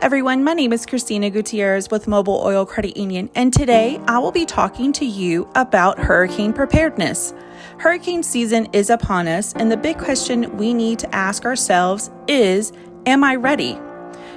everyone, my name is Christina Gutierrez with Mobile Oil Credit Union, and today I will be talking to you about hurricane preparedness. Hurricane season is upon us, and the big question we need to ask ourselves is, am I ready?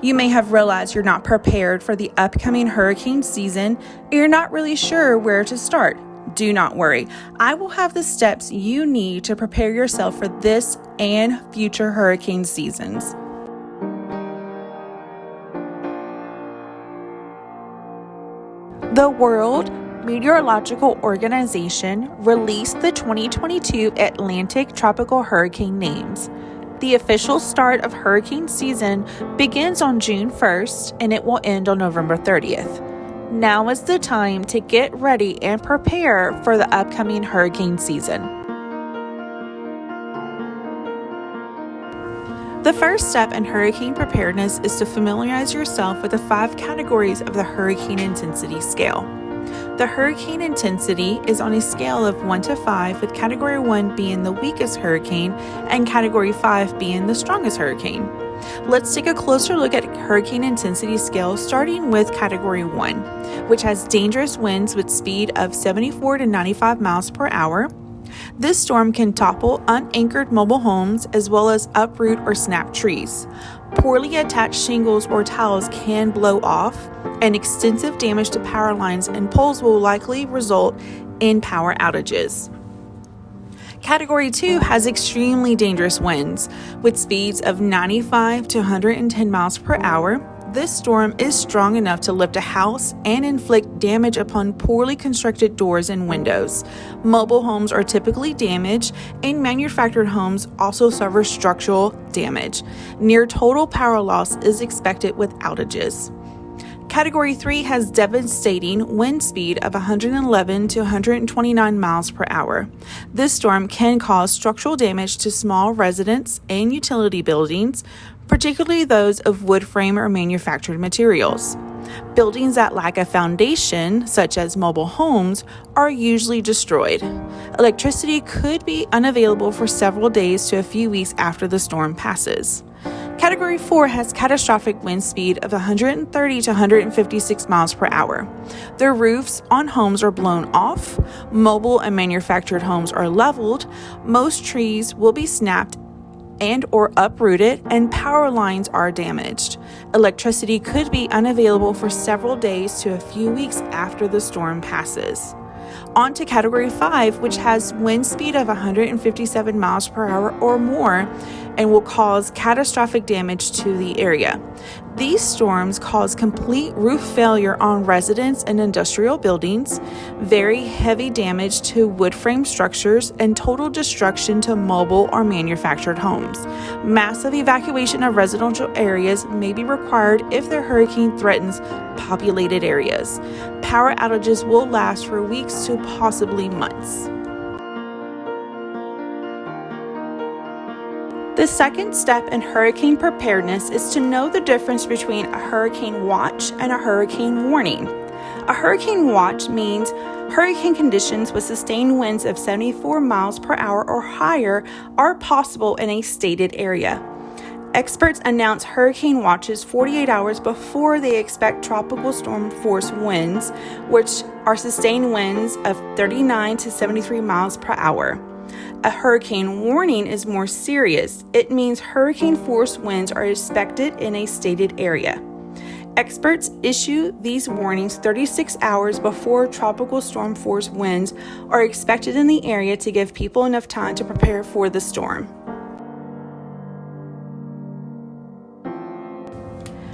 You may have realized you're not prepared for the upcoming hurricane season, and you're not really sure where to start. Do not worry. I will have the steps you need to prepare yourself for this and future hurricane seasons. The World Meteorological Organization released the 2022 Atlantic tropical hurricane names. The official start of hurricane season begins on June 1st and it will end on November 30th. Now is the time to get ready and prepare for the upcoming hurricane season. The first step in hurricane preparedness is to familiarize yourself with the 5 categories of the hurricane intensity scale. The hurricane intensity is on a scale of 1 to 5, with Category 1 being the weakest hurricane and Category 5 being the strongest hurricane. Let's take a closer look at hurricane intensity scale, starting with Category 1, which has dangerous winds with speed of 74 to 95 miles per hour. This storm can topple unanchored mobile homes as well as uproot or snap trees. Poorly attached shingles or tiles can blow off, and extensive damage to power lines and poles will likely result in power outages. Category 2 has extremely dangerous winds with speeds of 95 to 110 miles per hour. This storm is strong enough to lift a house and inflict damage upon poorly constructed doors and windows. Mobile homes are typically damaged, and manufactured homes also suffer structural damage. Near total power loss is expected with outages. Category 3 has devastating wind speed of 111 to 129 miles per hour. This storm can cause structural damage to small residents and utility buildings, particularly those of wood frame or manufactured materials. Buildings that lack a foundation, such as mobile homes, are usually destroyed. Electricity could be unavailable for several days to a few weeks after the storm passes. Category 4 has catastrophic wind speed of 130 to 156 miles per hour. The roofs on homes are blown off, mobile and manufactured homes are leveled, most trees will be snapped and or uprooted, and power lines are damaged. Electricity could be unavailable for several days to a few weeks after the storm passes. On to Category 5, which has wind speed of 157 miles per hour or more and will cause catastrophic damage to the area. These storms cause complete roof failure on residents and industrial buildings, very heavy damage to wood frame structures, and total destruction to mobile or manufactured homes. Massive evacuation of residential areas may be required if the hurricane threatens populated areas. Power outages will last for weeks to possibly months. The second step in hurricane preparedness is to know the difference between a hurricane watch and a hurricane warning. A hurricane watch means hurricane conditions with sustained winds of 74 miles per hour or higher are possible in a stated area. Experts announce hurricane watches 48 hours before they expect tropical storm force winds, which are sustained winds of 39 to 73 miles per hour. A hurricane warning is more serious. It means hurricane force winds are expected in a stated area. Experts issue these warnings 36 hours before tropical storm force winds are expected in the area to give people enough time to prepare for the storm.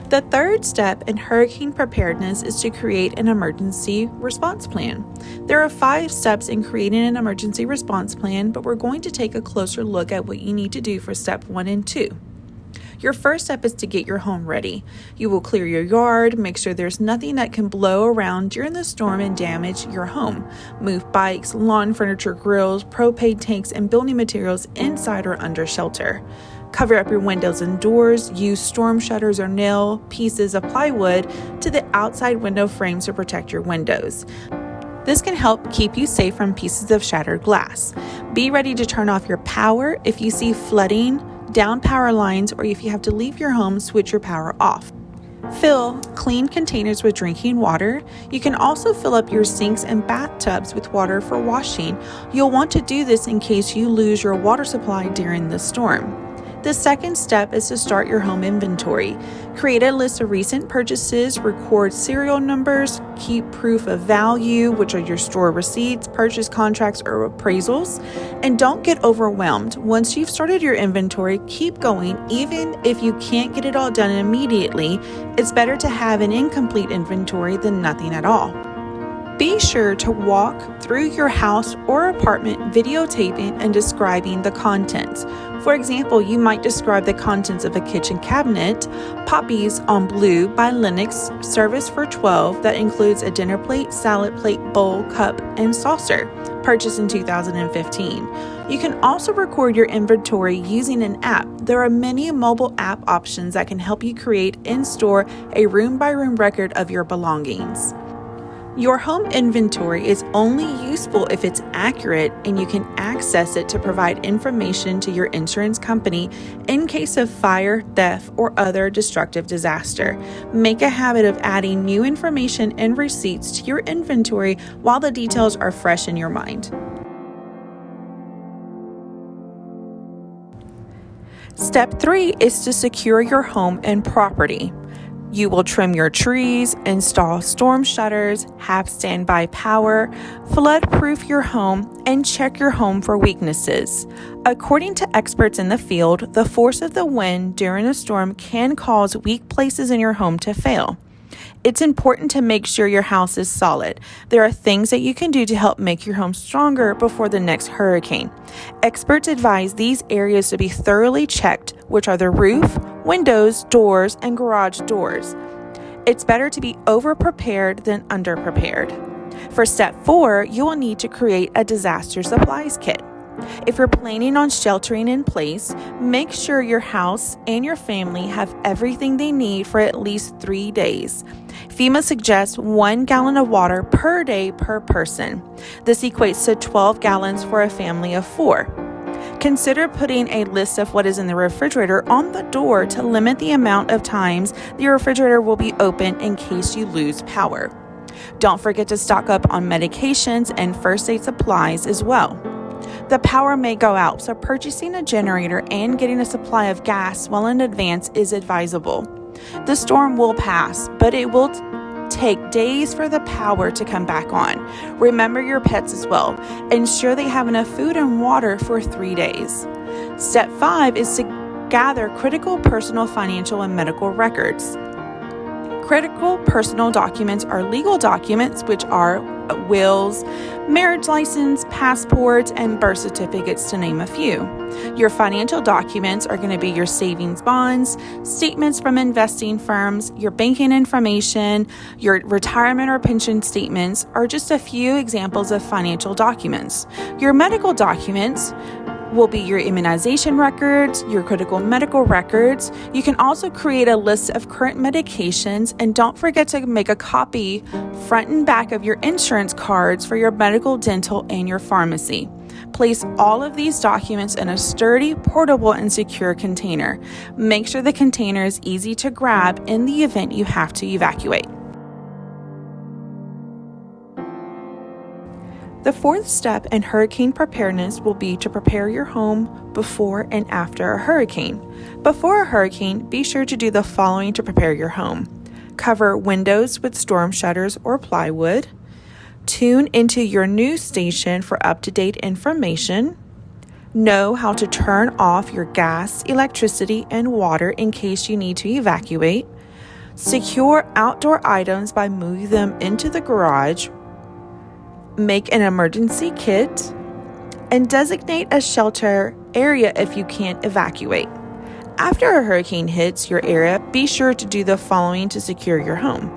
The third step in hurricane preparedness is to create an emergency response plan. There are 5 steps in creating an emergency response plan, but we're going to take a closer look at what you need to do for step 1 and 2. Your first step is to get your home ready. You will clear your yard, make sure there's nothing that can blow around during the storm and damage your home. Move bikes, lawn furniture, grills, propane tanks, and building materials inside or under shelter. Cover up your windows and doors. Use storm shutters or nail pieces of plywood to the outside window frames to protect your windows. This can help keep you safe from pieces of shattered glass. Be ready to turn off your power if you see flooding, down power lines, or if you have to leave your home, switch your power off. Fill clean containers with drinking water. You can also fill up your sinks and bathtubs with water for washing. You'll want to do this in case you lose your water supply during the storm. The second step is to start your home inventory. Create a list of recent purchases, record serial numbers, keep proof of value, which are your store receipts, purchase contracts, or appraisals, and don't get overwhelmed. Once you've started your inventory, keep going. Even if you can't get it all done immediately, it's better to have an incomplete inventory than nothing at all. Be sure to walk through your house or apartment videotaping and describing the contents. For example, you might describe the contents of a kitchen cabinet, Poppies on Blue by Lennox, service for $12, that includes a dinner plate, salad plate, bowl, cup, and saucer, purchased in 2015. You can also record your inventory using an app. There are many mobile app options that can help you create and store a room-by-room record of your belongings. Your home inventory is only useful if it's accurate and you can access it to provide information to your insurance company in case of fire, theft, or other destructive disaster. Make a habit of adding new information and receipts to your inventory while the details are fresh in your mind. Step 3 is to secure your home and property. You will trim your trees, install storm shutters, have standby power, flood-proof your home, and check your home for weaknesses. According to experts in the field, the force of the wind during a storm can cause weak places in your home to fail. It's important to make sure your house is solid. There are things that you can do to help make your home stronger before the next hurricane. Experts advise these areas to be thoroughly checked, which are the roof, windows, doors, and garage doors. It's better to be over-prepared than under-prepared. For step 4, you will need to create a disaster supplies kit. If you're planning on sheltering in place, make sure your house and your family have everything they need for at least 3 days. FEMA suggests 1 gallon of water per day per person. This equates to 12 gallons for a family of 4. Consider putting a list of what is in the refrigerator on the door to limit the amount of times the refrigerator will be open in case you lose power. Don't forget to stock up on medications and first aid supplies as well. The power may go out, so purchasing a generator and getting a supply of gas well in advance is advisable. The storm will pass, but it will take days for the power to come back on. Remember your pets as well. Ensure they have enough food and water for 3 days. Step 5 is to gather critical personal, financial, and medical records. Critical personal documents are legal documents, which are wills, marriage license, passports, and birth certificates, to name a few. Your financial documents are going to be your savings bonds, statements from investing firms, your banking information, your retirement or pension statements are just a few examples of financial documents. Your medical documents will be your immunization records, your critical medical records. You can also create a list of current medications, and don't forget to make a copy front and back of your insurance cards for your medical, dental, and your pharmacy. Place all of these documents in a sturdy, portable, and secure container. Make sure the container is easy to grab in the event you have to evacuate. The fourth step in hurricane preparedness will be to prepare your home before and after a hurricane. Before a hurricane, be sure to do the following to prepare your home. Cover windows with storm shutters or plywood. Tune into your news station for up-to-date information. Know how to turn off your gas, electricity, and water in case you need to evacuate. Secure outdoor items by moving them into the garage. Make an emergency kit, and designate a shelter area if you can't evacuate. After a hurricane hits your area, be sure to do the following to secure your home.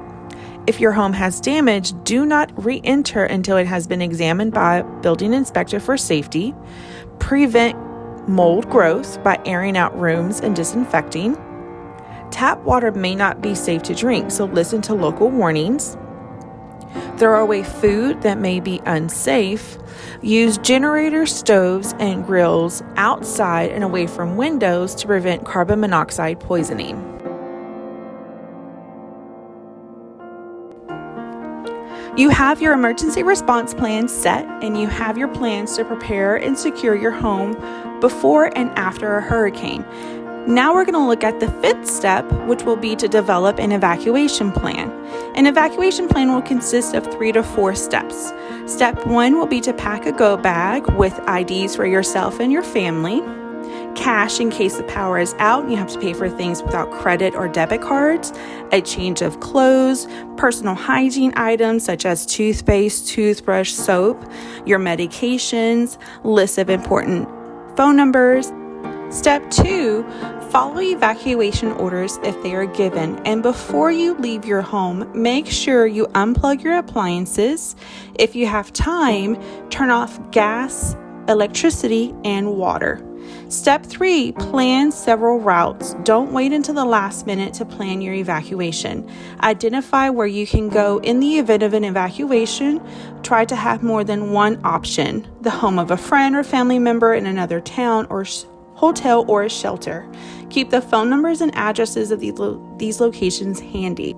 If your home has damage, do not re-enter until it has been examined by a building inspector for safety. Prevent mold growth by airing out rooms and disinfecting. Tap water may not be safe to drink, so listen to local warnings. Throw away food that may be unsafe. Use generators, stoves, and grills outside and away from windows to prevent carbon monoxide poisoning. You have your emergency response plan set, and you have your plans to prepare and secure your home before and after a hurricane. Now we're going to look at the fifth step, which will be to develop an evacuation plan. An evacuation plan will consist of 3 to 4 steps. Step 1 will be to pack a go bag with IDs for yourself and your family, cash in case the power is out and you have to pay for things without credit or debit cards, a change of clothes, personal hygiene items such as toothpaste, toothbrush, soap, your medications, lists of important phone numbers. Step 2, follow evacuation orders if they are given, and before you leave your home, make sure you unplug your appliances. If you have time, turn off gas, electricity, and water. Step 3, plan several routes. Don't wait until the last minute to plan your evacuation. Identify where you can go in the event of an evacuation. Try to have more than one option: the home of a friend or family member in another town, or hotel, or a shelter. Keep the phone numbers and addresses of these locations handy.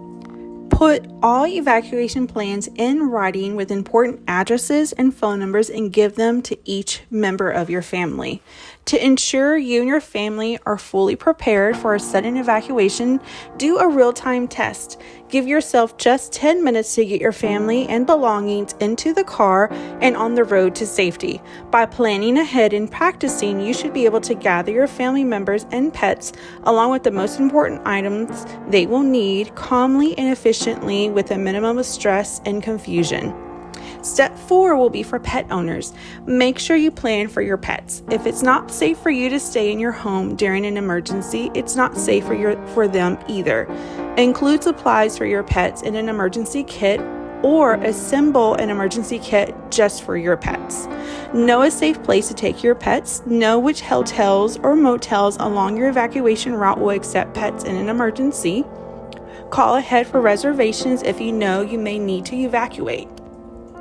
Put all evacuation plans in writing with important addresses and phone numbers and give them to each member of your family. To ensure you and your family are fully prepared for a sudden evacuation, do a real-time test. Give yourself just 10 minutes to get your family and belongings into the car and on the road to safety. By planning ahead and practicing, you should be able to gather your family members and pets along with the most important items they will need calmly and efficiently with a minimum of stress and confusion. Step 4 will be for pet owners. Make sure you plan for your pets. If it's not safe for you to stay in your home during an emergency, it's not safe for them either. Include supplies for your pets in an emergency kit, or assemble an emergency kit just for your pets. Know a safe place to take your pets. Know which hotels or motels along your evacuation route will accept pets in an emergency. Call ahead for reservations if you know you may need to evacuate.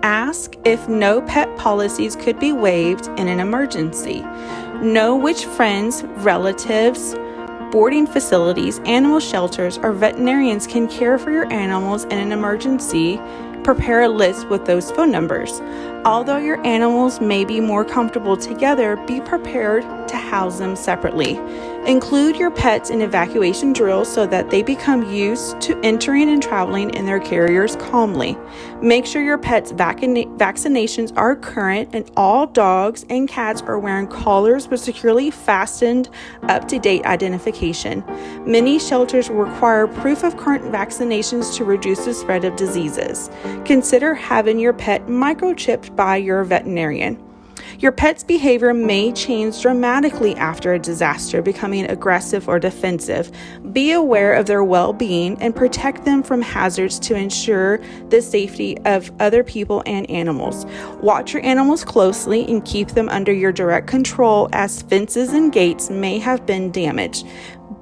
Ask if no pet policies could be waived in an emergency. Know which friends, relatives, boarding facilities, animal shelters, or veterinarians can care for your animals in an emergency. Prepare a list with those phone numbers. Although your animals may be more comfortable together, be prepared to house them separately. Include your pets in evacuation drills so that they become used to entering and traveling in their carriers calmly. Make sure your pets' vaccinations are current and all dogs and cats are wearing collars with securely fastened, up-to-date identification. Many shelters will require proof of current vaccinations to reduce the spread of diseases. Consider having your pet microchipped by your veterinarian. Your pet's behavior may change dramatically after a disaster, becoming aggressive or defensive. Be aware of their well-being and protect them from hazards to ensure the safety of other people and animals. Watch your animals closely and keep them under your direct control, as fences and gates may have been damaged.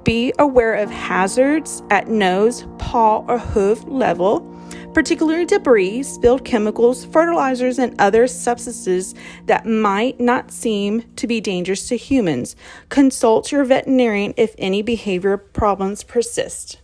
Be aware of hazards at nose, paw, or hoof level, particularly debris, spilled chemicals, fertilizers, and other substances that might not seem to be dangerous to humans. Consult your veterinarian if any behavior problems persist.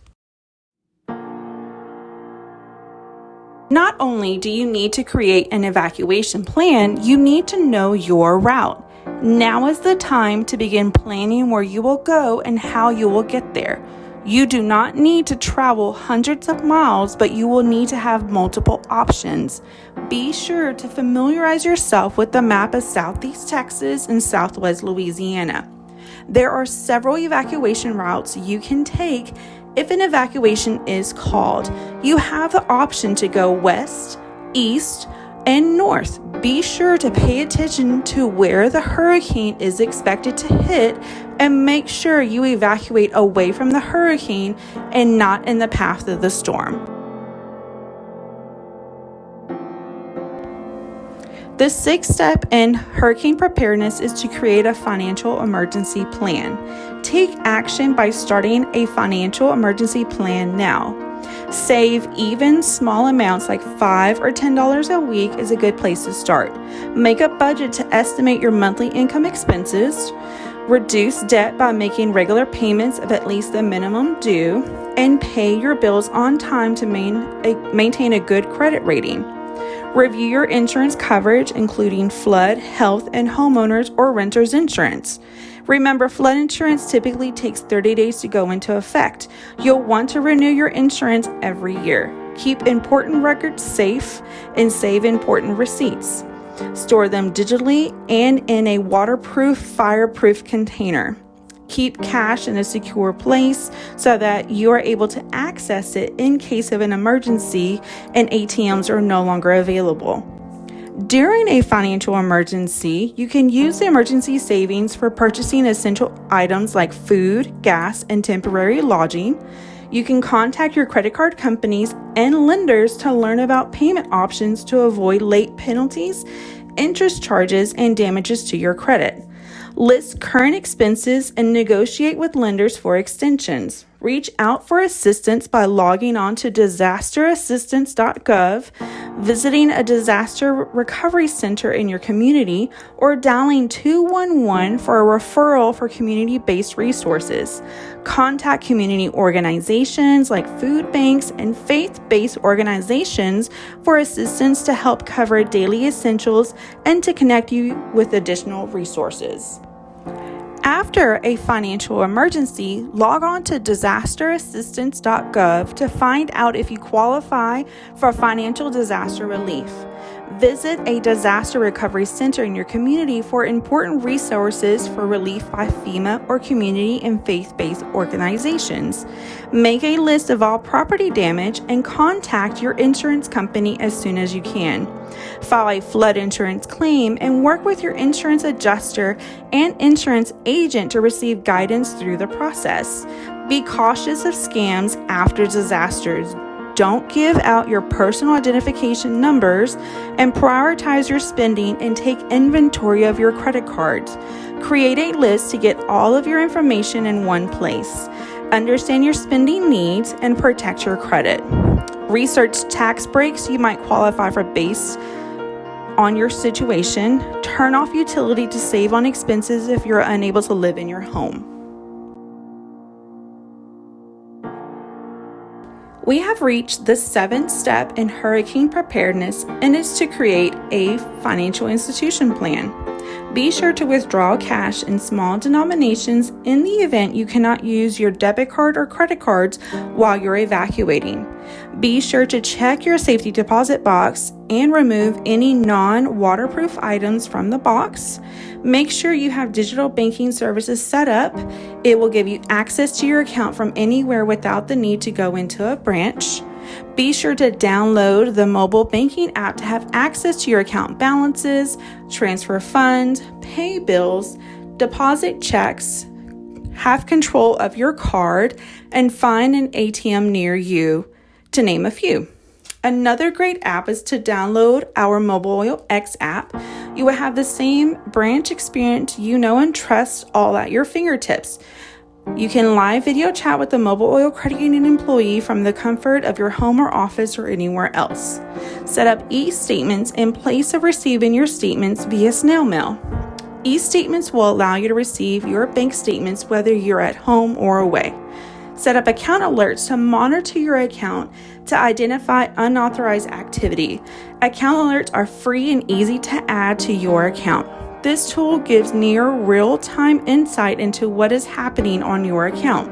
Not only do you need to create an evacuation plan, you need to know your route. Now is the time to begin planning where you will go and how you will get there. You do not need to travel hundreds of miles, but you will need to have multiple options. Be sure to familiarize yourself with the map of Southeast Texas and Southwest Louisiana. There are several evacuation routes you can take if an evacuation is called. You have the option to go west, east, and north. Be sure to pay attention to where the hurricane is expected to hit and make sure you evacuate away from the hurricane and not in the path of the storm. The sixth step in hurricane preparedness is to create a financial emergency plan. Take action by starting a financial emergency plan now. Save even small amounts like $5 or $10 a week is a good place to start. Make a budget to estimate your monthly income expenses. Reduce debt by making regular payments of at least the minimum due, and pay your bills on time to maintain a good credit rating. Review your insurance coverage, including flood, health, and homeowners or renters insurance. Remember, flood insurance typically takes 30 days to go into effect. You'll want to renew your insurance every year. Keep important records safe and save important receipts. Store them digitally and in a waterproof, fireproof container. Keep cash in a secure place so that you are able to access it in case of an emergency and ATMs are no longer available. During a financial emergency, you can use the emergency savings for purchasing essential items like food, gas, and temporary lodging. You can contact your credit card companies and lenders to learn about payment options to avoid late penalties, interest charges, and damages to your credit. List current expenses and negotiate with lenders for extensions. Reach out for assistance by logging on to disasterassistance.gov, visiting a disaster recovery center in your community, or dialing 211 for a referral for community-based resources. Contact community organizations like food banks and faith-based organizations for assistance to help cover daily essentials and to connect you with additional resources. After a financial emergency, log on to disasterassistance.gov to find out if you qualify for financial disaster relief. Visit a disaster recovery center in your community for important resources for relief by FEMA or community and faith-based organizations. Make a list of all property damage and contact your insurance company as soon as you can. File a flood insurance claim and work with your insurance adjuster and insurance agent to receive guidance through the process. Be cautious of scams after disasters. Don't give out your personal identification numbers, and prioritize your spending and take inventory of your credit cards. Create a list to get all of your information in one place. Understand your spending needs and protect your credit. Research tax breaks you might qualify for based on your situation. Turn off utility to save on expenses if you're unable to live in your home. We have reached the 7th step in hurricane preparedness, and it's to create a financial institution plan. Be sure to withdraw cash in small denominations in the event you cannot use your debit card or credit cards while you're evacuating. Be sure to check your safety deposit box and remove any non-waterproof items from the box. Make sure you have digital banking services set up. It will give you access to your account from anywhere without the need to go into a branch. Be sure to download the mobile banking app to have access to your account balances, transfer funds, pay bills, deposit checks, have control of your card, and find an ATM near you, to name a few. Another great app is to download our Mobile Oil X app. You will have the same branch experience you know and trust all at your fingertips. You can live video chat with the Mobile Oil Credit Union employee from the comfort of your home or office or anywhere else. Set up e-statements in place of receiving your statements via snail mail. E-statements will allow you to receive your bank statements whether you're at home or away. Set up account alerts to monitor your account to identify unauthorized activity. Account alerts are free and easy to add to your account. This tool gives near real-time insight into what is happening on your account.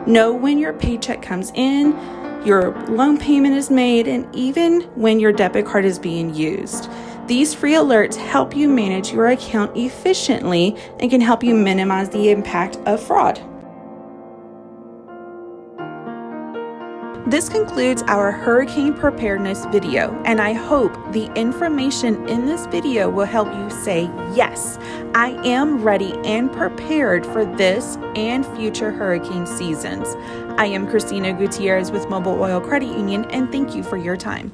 Know when your paycheck comes in, your loan payment is made, and even when your debit card is being used. These free alerts help you manage your account efficiently and can help you minimize the impact of fraud. This concludes our hurricane preparedness video, and I hope the information in this video will help you say, yes, I am ready and prepared for this and future hurricane seasons. I am Christina Gutierrez with Mobile Oil Credit Union, and thank you for your time.